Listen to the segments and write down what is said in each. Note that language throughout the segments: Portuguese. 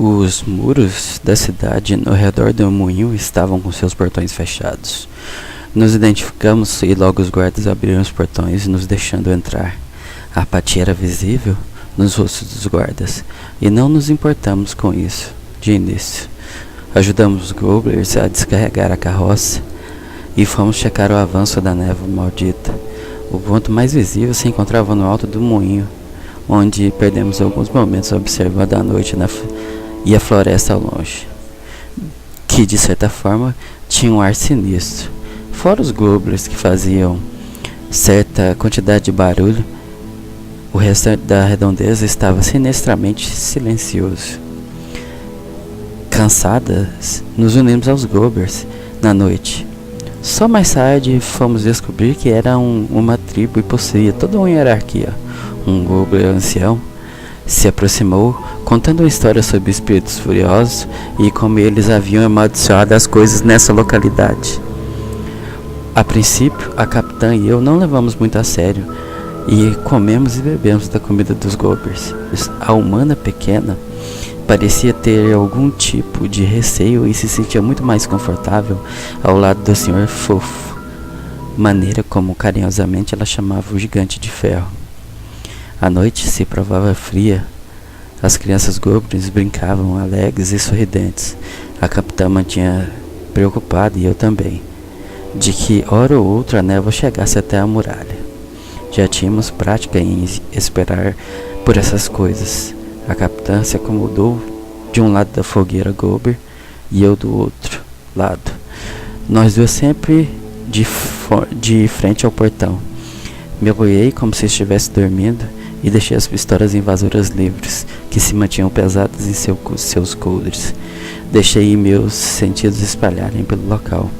Os muros da cidade no redor do moinho estavam com seus portões fechados. Nos identificamos e logo os guardas abriram os portões, nos deixando entrar. A apatia era visível nos rostos dos guardas, e não nos importamos com isso, de início. Ajudamos os goblins a descarregar a carroça e fomos checar o avanço da névoa maldita. O ponto mais visível se encontrava no alto do moinho, onde perdemos alguns momentos observando a noite e a floresta ao longe, que de certa forma tinha um ar sinistro. Fora os goblins que faziam certa quantidade de barulho, o restante da redondeza estava sinistramente silencioso. Cansadas, nos unimos aos goblins na noite. Só mais tarde fomos descobrir que era uma tribo e possuía toda uma hierarquia. Um goblin ancião se aproximou, contando uma história sobre espíritos furiosos e como eles haviam amaldiçoado as coisas nessa localidade. A princípio, a capitã e eu não levamos muito a sério e comemos e bebemos da comida dos goblins. A humana pequena parecia ter algum tipo de receio e se sentia muito mais confortável ao lado do Senhor Fofo, maneira como carinhosamente ela chamava o gigante de ferro. A noite se provava fria. As crianças goblins brincavam alegres e sorridentes. A capitã mantinha preocupada, e eu também, de que hora ou outra a névoa chegasse até a muralha. Já tínhamos prática em esperar por essas coisas. A capitã se acomodou de um lado da fogueira goblin e eu do outro lado. Nós duas sempre de frente ao portão. Me apoiei como se estivesse dormindo e deixei as pistolas invasoras livres, que se mantinham pesadas em seus coldres. Deixei meus sentidos espalharem pelo local.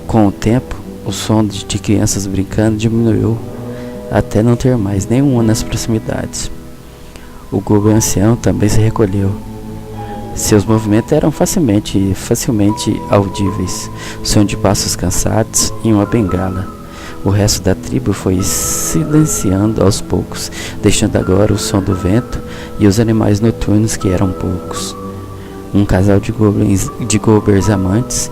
Com o tempo, o som de crianças brincando diminuiu até não ter mais nenhuma nas proximidades. O goblin ancião também se recolheu. Seus movimentos eram facilmente audíveis, som de passos cansados e uma bengala. O resto da tribo foi silenciando aos poucos, deixando agora o som do vento e os animais noturnos, que eram poucos. Um casal de goblins amantes,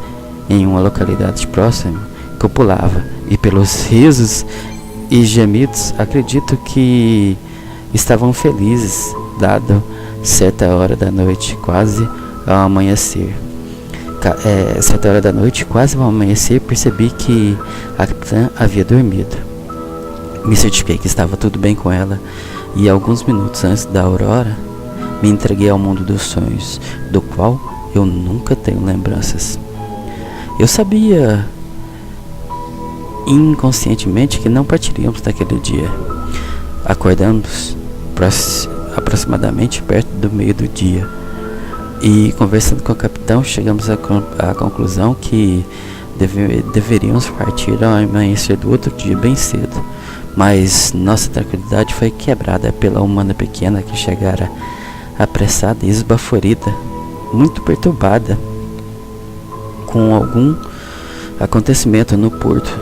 em uma localidade próxima, copulava, e pelos risos e gemidos acredito que estavam felizes, dado certa hora da noite, quase ao amanhecer. Certa hora da noite, quase ao amanhecer, percebi que a capitã havia dormido. Me certifiquei que estava tudo bem com ela, e alguns minutos antes da aurora, me entreguei ao mundo dos sonhos, do qual eu nunca tenho lembranças. Eu sabia inconscientemente que não partiríamos naquele dia. Acordamos aproximadamente perto do meio do dia. E conversando com o capitão, chegamos à conclusão que deveríamos partir ao amanhecer do outro dia bem cedo. Mas nossa tranquilidade foi quebrada pela humana pequena, que chegara apressada e esbaforida, muito perturbada com algum acontecimento no porto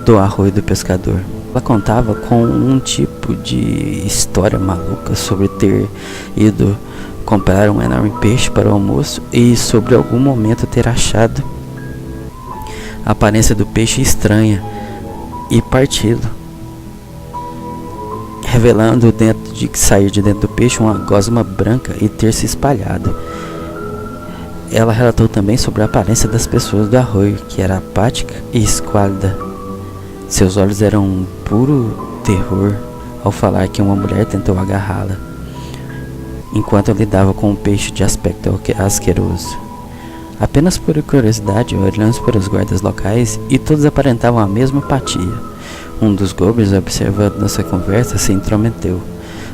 do Arroio do Pescador. Ela contava com um tipo de história maluca sobre ter ido comprar um enorme peixe para o almoço e sobre algum momento ter achado a aparência do peixe estranha e partido, revelando sair de dentro do peixe uma gosma branca e ter se espalhado. Ela relatou também sobre a aparência das pessoas do arroio, que era apática e esquálida. Seus olhos eram um puro terror ao falar que uma mulher tentou agarrá-la enquanto lidava com um peixe de aspecto asqueroso. Apenas por curiosidade, olhamos para os guardas locais e todos aparentavam a mesma apatia. Um dos goblins, observando nossa conversa, se intrometeu,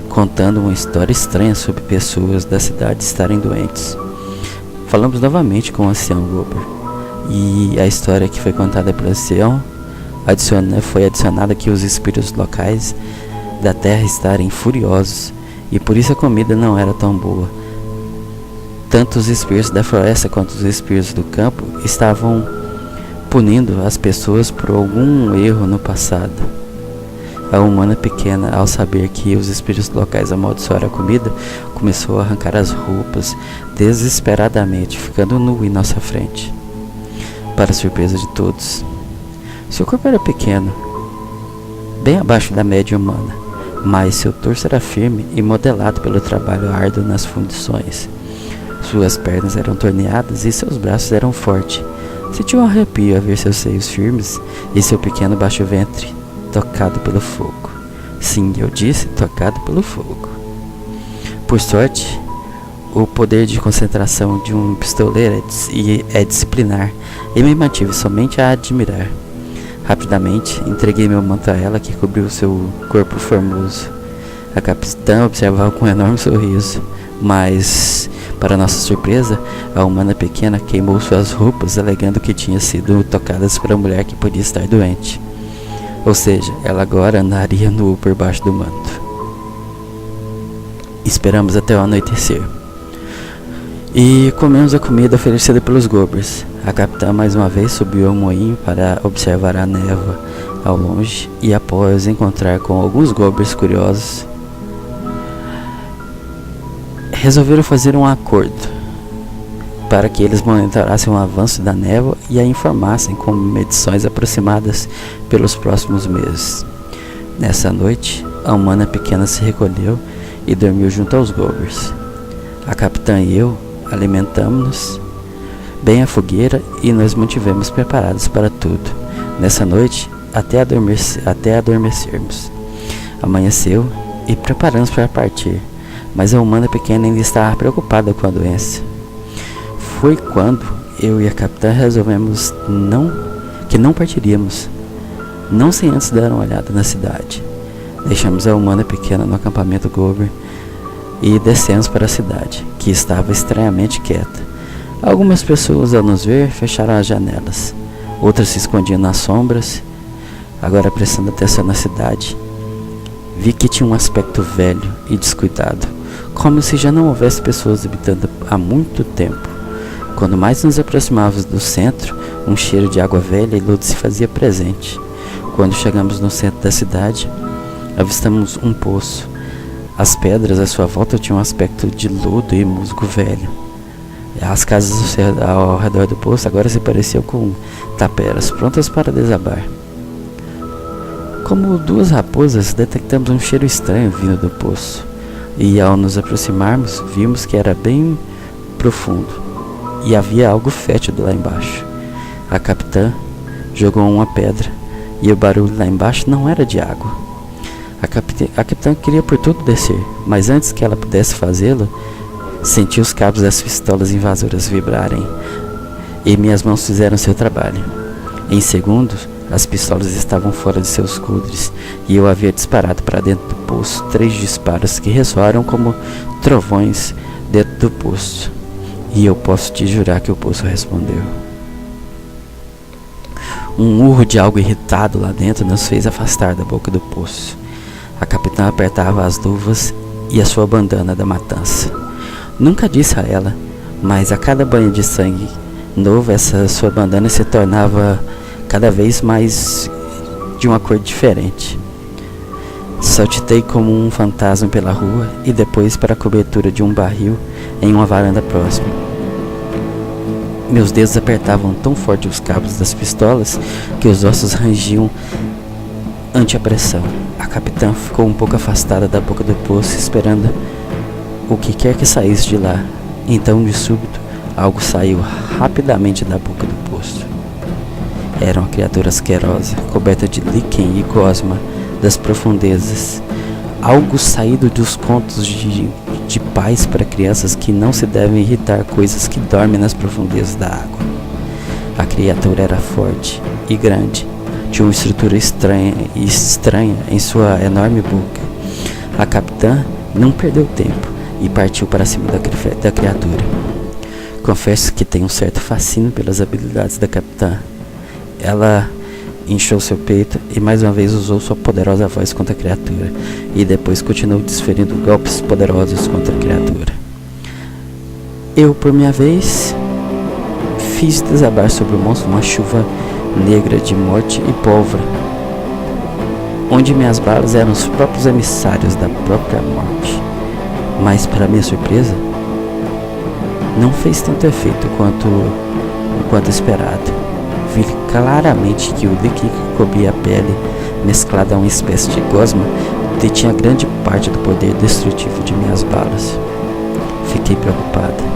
contando uma história estranha sobre pessoas da cidade estarem doentes. Falamos novamente com o ancião goblin, e a história que foi contada pelo ancião foi adicionada que os espíritos locais da terra estarem furiosos, e por isso a comida não era tão boa. Tanto os espíritos da floresta quanto os espíritos do campo estavam punindo as pessoas por algum erro no passado. A humana pequena, ao saber que os espíritos locais amaldiçoaram a comida, começou a arrancar as roupas desesperadamente, ficando nua em nossa frente, para surpresa de todos. Seu corpo era pequeno, bem abaixo da média humana, mas seu torso era firme e modelado pelo trabalho árduo nas fundições. Suas pernas eram torneadas e seus braços eram fortes. Senti um arrepio a ver seus seios firmes e seu pequeno baixo ventre tocado pelo fogo. Sim, eu disse tocado pelo fogo. Por sorte, o poder de concentração de um pistoleiro é disciplinar e me mantive somente a admirar. Rapidamente, entreguei meu manto a ela, que cobriu seu corpo formoso. A capitã observava com um enorme sorriso, mas, para nossa surpresa, a humana pequena queimou suas roupas, alegando que tinha sido tocadas por uma mulher que podia estar doente. Ou seja, ela agora andaria nua por baixo do manto. Esperamos até o anoitecer e comemos a comida oferecida pelos Goblins. A capitã mais uma vez subiu ao moinho para observar a névoa ao longe e, após encontrar com alguns Goblins curiosos, resolveram fazer um acordo para que eles monitorassem o avanço da névoa e a informassem com medições aproximadas pelos próximos meses. Nessa noite, a humana pequena se recolheu e dormiu junto aos Goblins. A capitã e eu alimentamos-nos bem a fogueira e nos mantivemos preparados para tudo. Nessa noite, até adormecermos. Amanheceu e preparamos para partir, mas a humana pequena ainda estava preocupada com a doença. Foi quando eu e a capitã resolvemos que não partiríamos, não sem antes dar uma olhada na cidade. Deixamos a humana pequena no acampamento Goblin e descemos para a cidade, que estava estranhamente quieta. Algumas pessoas, ao nos ver, fecharam as janelas. Outras se escondiam nas sombras. Agora, prestando atenção na cidade, vi que tinha um aspecto velho e descuidado, como se já não houvesse pessoas habitando há muito tempo. Quando mais nos aproximávamos do centro, um cheiro de água velha e lodo se fazia presente. Quando chegamos no centro da cidade, avistamos um poço. As pedras à sua volta tinham um aspecto de lodo e musgo velho. As casas ao redor do poço agora se pareciam com taperas prontas para desabar. Como duas raposas, detectamos um cheiro estranho vindo do poço, e ao nos aproximarmos, vimos que era bem profundo e havia algo fétido lá embaixo. A capitã jogou uma pedra e o barulho lá embaixo não era de água. A capitã queria por tudo descer, mas antes que ela pudesse fazê-lo, senti os cabos das pistolas invasoras vibrarem e minhas mãos fizeram seu trabalho. Em segundos, as pistolas estavam fora de seus coldres e eu havia disparado para dentro do poço 3 disparos que ressoaram como trovões dentro do poço. E eu posso te jurar que o poço respondeu. Um urro de algo irritado lá dentro nos fez afastar da boca do poço. A capitã apertava as luvas e a sua bandana da matança. Nunca disse a ela, mas a cada banho de sangue novo, essa sua bandana se tornava cada vez mais de uma cor diferente. Saltitei como um fantasma pela rua e depois para a cobertura de um barril em uma varanda próxima. Meus dedos apertavam tão forte os cabos das pistolas que os ossos rangiam ante a pressão. A capitã ficou um pouco afastada da boca do poço, esperando o que quer que saísse de lá. Então, de súbito, algo saiu rapidamente da boca do poço. Era uma criatura asquerosa, coberta de líquen e gosma das profundezas. Algo saído dos contos de pais para crianças que não se devem irritar coisas que dormem nas profundezas da água. A criatura era forte e grande, tinha uma estrutura estranha em sua enorme boca. A capitã não perdeu tempo e partiu para cima da criatura. Confesso que tenho um certo fascínio pelas habilidades da capitã. Ela inchou seu peito e mais uma vez usou sua poderosa voz contra a criatura, e depois continuou desferindo golpes poderosos contra a criatura. Eu, por minha vez, fiz desabar sobre o monstro uma chuva negra de morte e pólvora. onde minhas balas eram os próprios emissários da própria morte. Mas, para minha surpresa, não fez tanto efeito quanto esperado. Vi claramente que o líquido que cobria a pele, mesclado a uma espécie de gosma, detinha grande parte do poder destrutivo de minhas balas. Fiquei preocupada.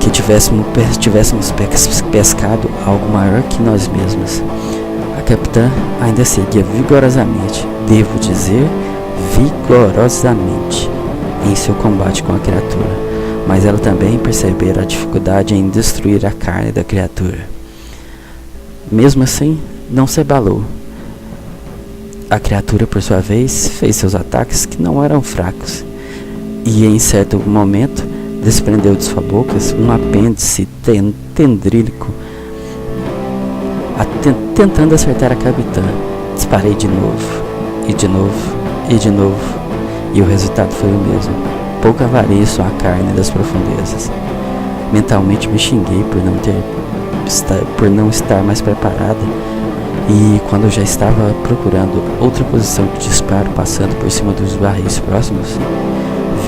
Que tivéssemos pescado algo maior que nós mesmos. A capitã ainda seguia vigorosamente, devo dizer, vigorosamente, em seu combate com a criatura. Mas ela também percebera a dificuldade em destruir a carne da criatura. Mesmo assim, não se abalou. A criatura, por sua vez, fez seus ataques que não eram fracos, e em certo momento desprendeu de sua boca um apêndice tendrílico, tentando acertar a capitã. Disparei de novo, e de novo, e de novo, e o resultado foi o mesmo. Pouco avariço à carne das profundezas. Mentalmente me xinguei por não estar mais preparada, e quando já estava procurando outra posição de disparo passando por cima dos barris próximos,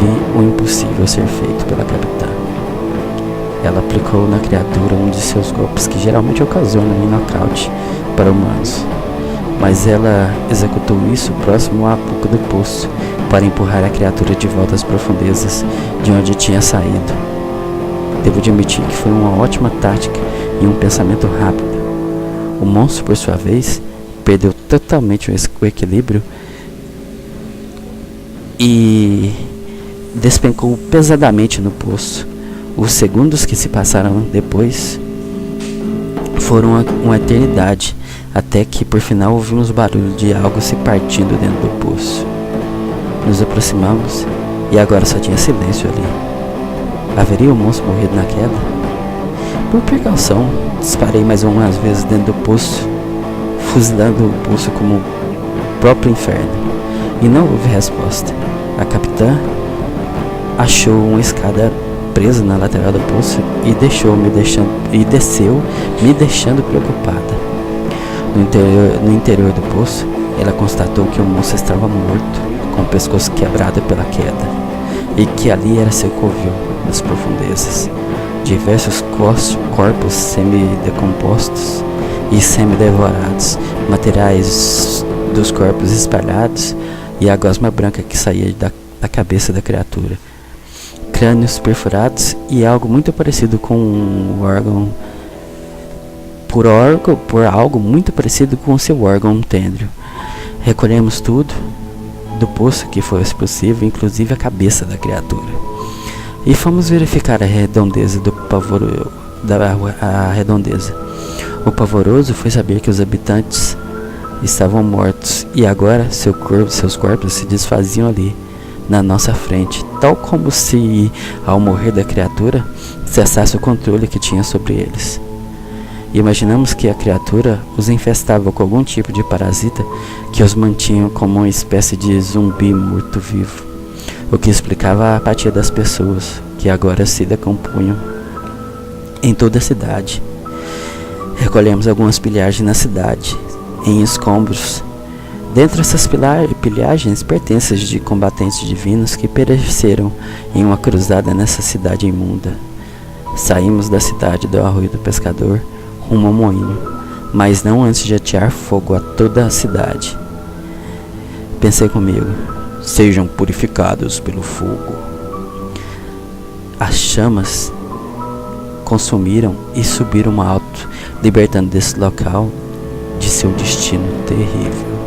vi o impossível ser feito pela capitã. Ela aplicou na criatura um de seus golpes que geralmente ocasionam um nocaute para humanos, mas ela executou isso próximo à boca do poço para empurrar a criatura de volta às profundezas de onde tinha saído. Devo admitir que foi uma ótima tática e um pensamento rápido. O monstro, por sua vez, perdeu totalmente o equilíbrio e despencou pesadamente no poço. Os segundos que se passaram depois foram uma eternidade, até que por final ouvimos o barulho de algo se partindo dentro do poço. Nos aproximamos e agora só tinha silêncio ali. Haveria o monstro morrido na queda? Por precaução, disparei mais umas vezes dentro do poço, fuzilando o poço como o próprio inferno, e não houve resposta. A capitã achou uma escada presa na lateral do poço e desceu, me deixando preocupada. No interior do poço, ela constatou que o monstro estava morto, com o pescoço quebrado pela queda, e que ali era seu covil nas profundezas. Diversos corpos semidecompostos e semidevorados, materiais dos corpos espalhados e a gosma branca que saía da cabeça da criatura. Crânios perfurados e algo muito parecido com um órgão, por algo muito parecido com seu órgão tênreo. Recolhemos tudo do poço que fosse possível, inclusive a cabeça da criatura, e fomos verificar a redondeza. O pavoroso foi saber que os habitantes estavam mortos e agora seus corpos se desfaziam ali na nossa frente, tal como se, ao morrer da criatura, cessasse o controle que tinha sobre eles. Imaginamos que a criatura os infestava com algum tipo de parasita que os mantinha como uma espécie de zumbi morto-vivo, o que explicava a apatia das pessoas, que agora se decompunham em toda a cidade. Recolhemos algumas pilhagens na cidade, em escombros. Dentre essas pilhagens, pertences de combatentes divinos que pereceram em uma cruzada nessa cidade imunda. Saímos da cidade do Arroio do Pescador rumo ao moinho, mas não antes de atear fogo a toda a cidade. Pensei comigo: sejam purificados pelo fogo. As chamas consumiram e subiram alto, libertando desse local de seu destino terrível.